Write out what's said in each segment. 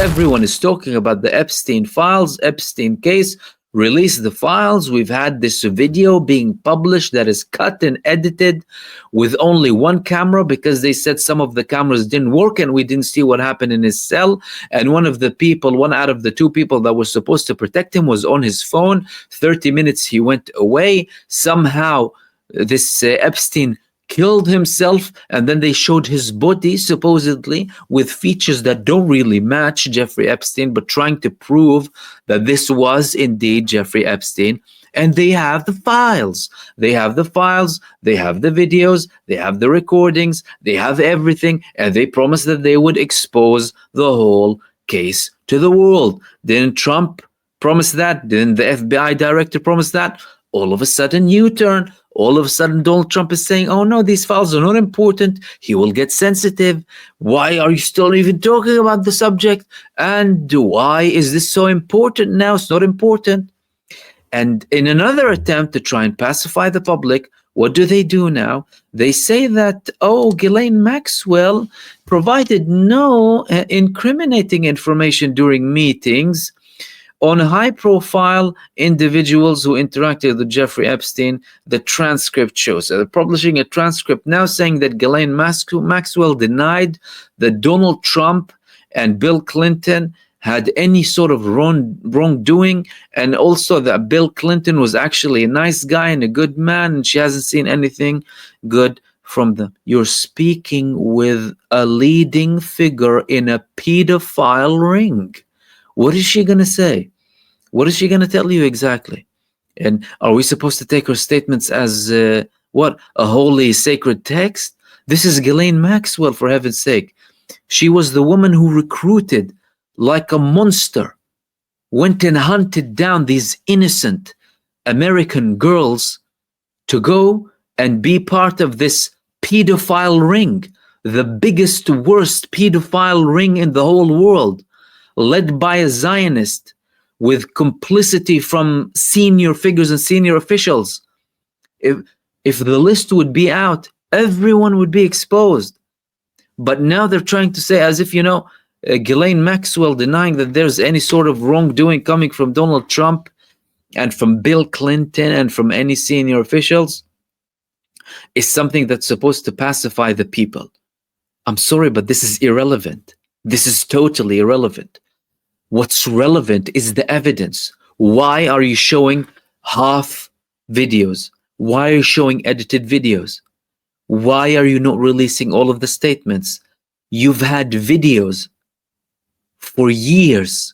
everyone is talking about the Epstein files, Epstein case. Release the files. We've had this video being published that is cut and edited with only one camera because they said some of the cameras didn't work and we didn't see what happened in his cell. And one of the people, one out of the two people that was supposed to protect him was on his phone. 30 minutes he went away. Somehow this Epstein killed himself, and then they showed his body supposedly with features that don't really match Jeffrey Epstein, but trying to prove that this was indeed Jeffrey Epstein. And they have the files. They have the files, they have the videos, they have the recordings, they have everything, and they promised that they would expose the whole case to the world. Didn't Trump promise that? Didn't the FBI director promise that? All of a sudden, U-turn. All of a sudden, Donald Trump is saying, oh no, these files are not important. He will get sensitive. Why are you still even talking about the subject? And why is this so important now? It's not important. And in another attempt to try and pacify the public, what do they do now? They say that, oh, Ghislaine Maxwell provided no incriminating information during meetings on high-profile individuals who interacted with Jeffrey Epstein. The transcript shows. They're publishing a transcript now saying that Ghislaine Maxwell denied that Donald Trump and Bill Clinton had any sort of wrongdoing, and also that Bill Clinton was actually a nice guy and a good man, and she hasn't seen anything good from them. You're speaking with a leading figure in a pedophile ring. What is she going to say? What is she going to tell you exactly? And are we supposed to take her statements as what? A holy sacred text? This is Ghislaine Maxwell, for heaven's sake. She was the woman who recruited like a monster, went and hunted down these innocent American girls to go and be part of this pedophile ring, the biggest, worst pedophile ring in the whole world, led by a Zionist with complicity from senior figures and senior officials. If the list would be out, everyone would be exposed. But now they're trying to say, as if, you know, Ghislaine Maxwell denying that there's any sort of wrongdoing coming from Donald Trump and from Bill Clinton and from any senior officials is something that's supposed to pacify the people. I'm sorry, but this is irrelevant. This is totally irrelevant. What's relevant is the evidence. Why are you showing half videos? Why are you showing edited videos? Why are you not releasing all of the statements? You've had videos for years.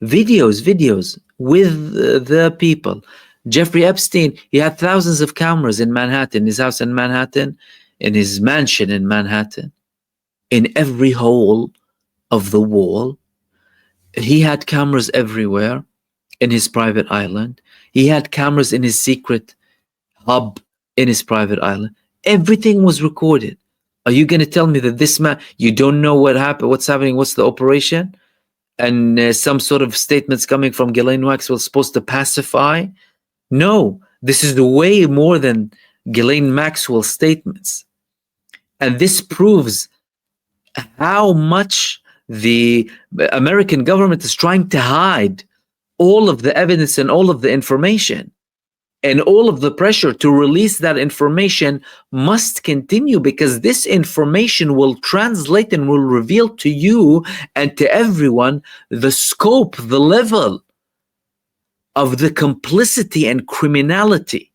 Videos with the people. Jeffrey Epstein, he had thousands of cameras in Manhattan, his house in Manhattan, in his mansion in Manhattan, in every hole of the wall. He had cameras everywhere in his private island. He had cameras in his secret hub in his private island. Everything was recorded. Are you going to tell me that this man, you don't know what happened, what's happening, what's the operation? And some sort of statements coming from Ghislaine Maxwell supposed to pacify? No, this is way more than Ghislaine Maxwell statements. And this proves how much the American government is trying to hide all of the evidence and all of the information. And all of the pressure to release that information must continue, because this information will translate and will reveal to you and to everyone the scope, the level of the complicity and criminality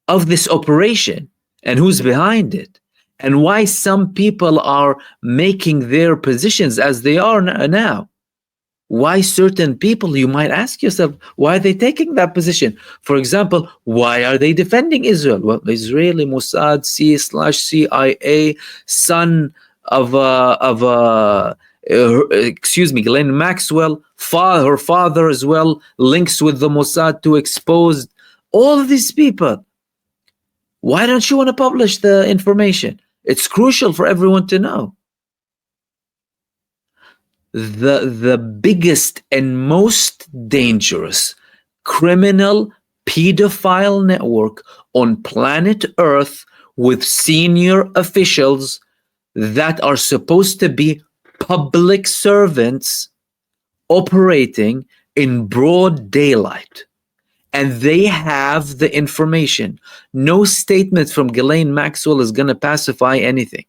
of this operation and who's behind it, and why some people are making their positions as they are now. Why certain people, you might ask yourself, why are they taking that position? For example, why are they defending Israel? Well, Israeli Mossad, C/CIA, son of Ghislaine Maxwell, her father as well, links with the Mossad to expose all of these people. Why don't you want to publish the information? It's crucial for everyone to know. The biggest and most dangerous criminal pedophile network on planet Earth, with senior officials that are supposed to be public servants operating in broad daylight. And they have the information. No statement from Ghislaine Maxwell is going to pacify anything.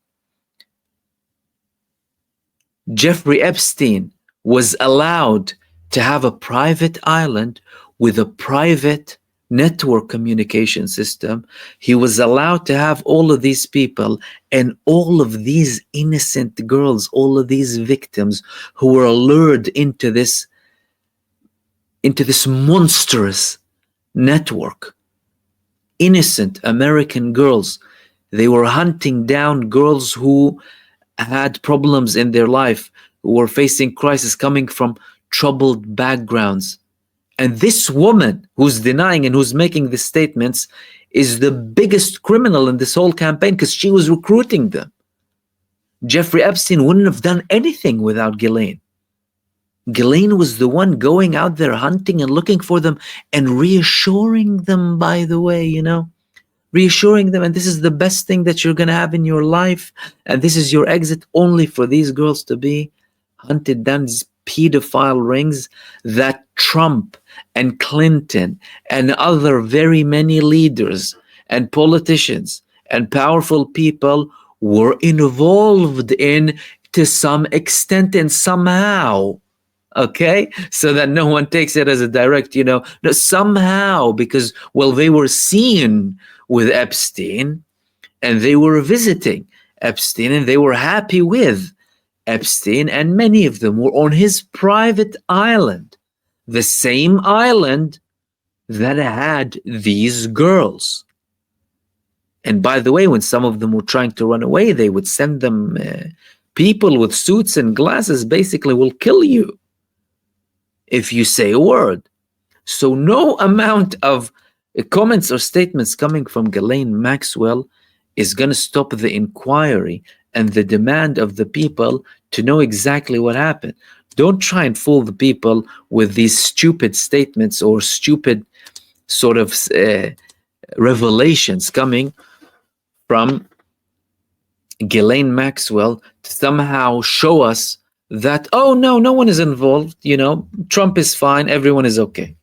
Jeffrey Epstein was allowed to have a private island with a private network communication system. He was allowed to have all of these people and all of these innocent girls, all of these victims who were lured into this monstrous network. Innocent American girls. They were hunting down girls who had problems in their life, who were facing crisis, coming from troubled backgrounds. And this woman who's denying and who's making the statements is the biggest criminal in this whole campaign, because she was recruiting them. Jeffrey Epstein wouldn't have done anything without Ghislaine. Ghislaine was the one going out there hunting and looking for them and reassuring them, by the way, reassuring them, and this is the best thing that you're going to have in your life, and this is your exit, only for these girls to be hunted down, these pedophile rings that Trump and Clinton and other very many leaders and politicians and powerful people were involved in to some extent and somehow. Okay, so that no one takes it as a direct, no, somehow, because, well, they were seen with Epstein and they were visiting Epstein and they were happy with Epstein, and many of them were on his private island, the same island that had these girls. And by the way, when some of them were trying to run away, they would send them people with suits and glasses, basically will kill you if you say a word. So no amount of comments or statements coming from Ghislaine Maxwell is going to stop the inquiry and the demand of the people to know exactly what happened. Don't try and fool the people with these stupid statements or stupid sort of revelations coming from Ghislaine Maxwell to somehow show us that, oh, no one is involved, Trump is fine, everyone is okay.